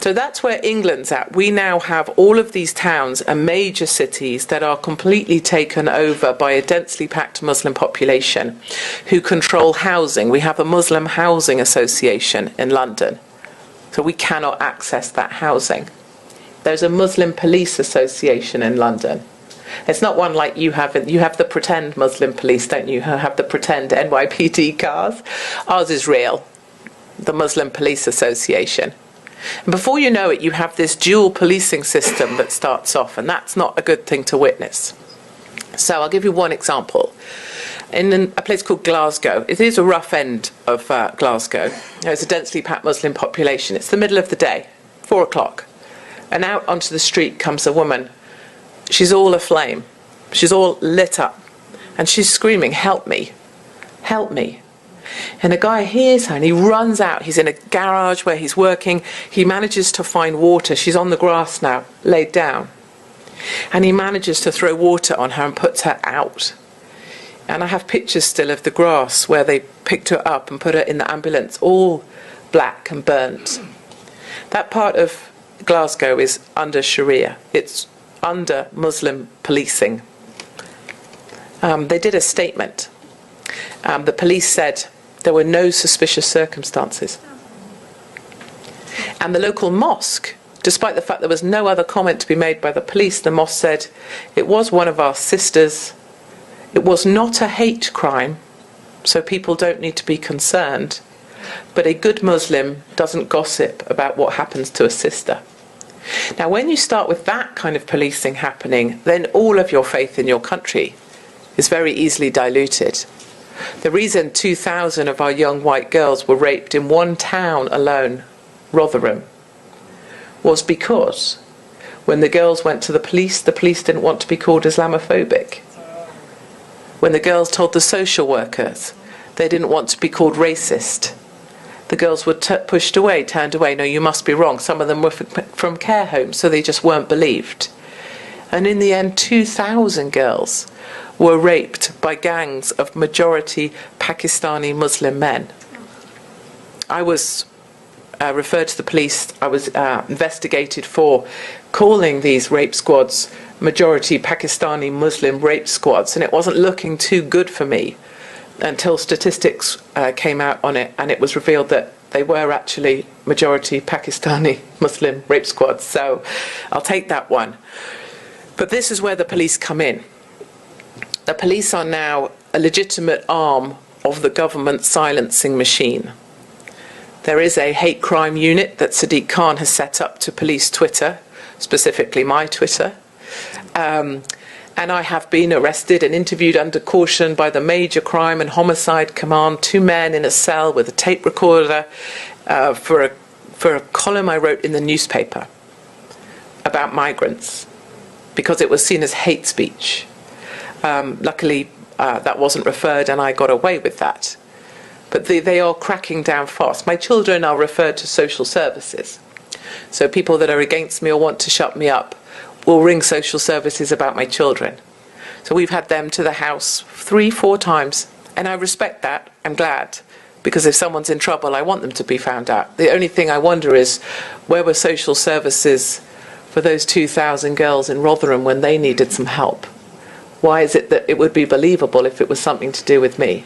So that's where England's at. We now have all of these towns and major cities that are completely taken over by a densely packed Muslim population who control housing. We have a Muslim housing association in London, so we cannot access that housing. There's a Muslim police association in London. It's not one like you have. You have the pretend Muslim police, don't you? Have the pretend NYPD cars. Ours is real, the Muslim Police Association. And before you know it, you have this dual policing system that starts off, and that's not a good thing to witness. So I'll give you one example. In a place called Glasgow, it is a rough end of Glasgow. There's a densely packed Muslim population. It's the middle of the day, 4 o'clock. And out onto the street comes a woman. She's all aflame. She's all lit up. And she's screaming, "Help me, help me." And a guy hears her and he runs out. He's in a garage where he's working. He manages to find water. She's on the grass now, laid down. And he manages to throw water on her and puts her out. And I have pictures still of the grass where they picked her up and put her in the ambulance, all black and burnt. That part of Glasgow is under Sharia. It's under Muslim policing. They did a statement. The police said there were no suspicious circumstances. And the local mosque, despite the fact there was no other comment to be made by the police, the mosque said, "It was one of our sisters. It was not a hate crime, so people don't need to be concerned. But a good Muslim doesn't gossip about what happens to a sister." Now, when you start with that kind of policing happening, then all of your faith in your country is very easily diluted. The reason 2,000 of our young white girls were raped in one town alone, Rotherham, was because when the girls went to the police didn't want to be called Islamophobic. When the girls told the social workers, they didn't want to be called racist. The girls were pushed away, turned away. "No, you must be wrong." Some of them were from care homes, so they just weren't believed. And in the end, 2,000 girls were raped by gangs of majority Pakistani Muslim men. I was referred to the police. I was investigated for calling these rape squads majority Pakistani Muslim rape squads, and it wasn't looking too good for me until statistics came out on it, and it was revealed that they were actually majority Pakistani Muslim rape squads. So I'll take that one. But this is where the police come in. The police are now a legitimate arm of the government silencing machine. There is a hate crime unit that Sadiq Khan has set up to police Twitter, specifically my Twitter. And I have been arrested and interviewed under caution by the Major Crime and Homicide Command, 2 men in a cell with a tape recorder for a column I wrote in the newspaper about migrants, because it was seen as hate speech. Luckily, that wasn't referred and I got away with that. But they are cracking down fast. My children are referred to social services. So people that are against me or want to shut me up will ring social services about my children. So we've had them to the house 3-4 times. And I respect that. I'm glad. Because if someone's in trouble, I want them to be found out. The only thing I wonder is, where were social services for those 2,000 girls in Rotherham when they needed some help? Why is it that it would be believable if it was something to do with me?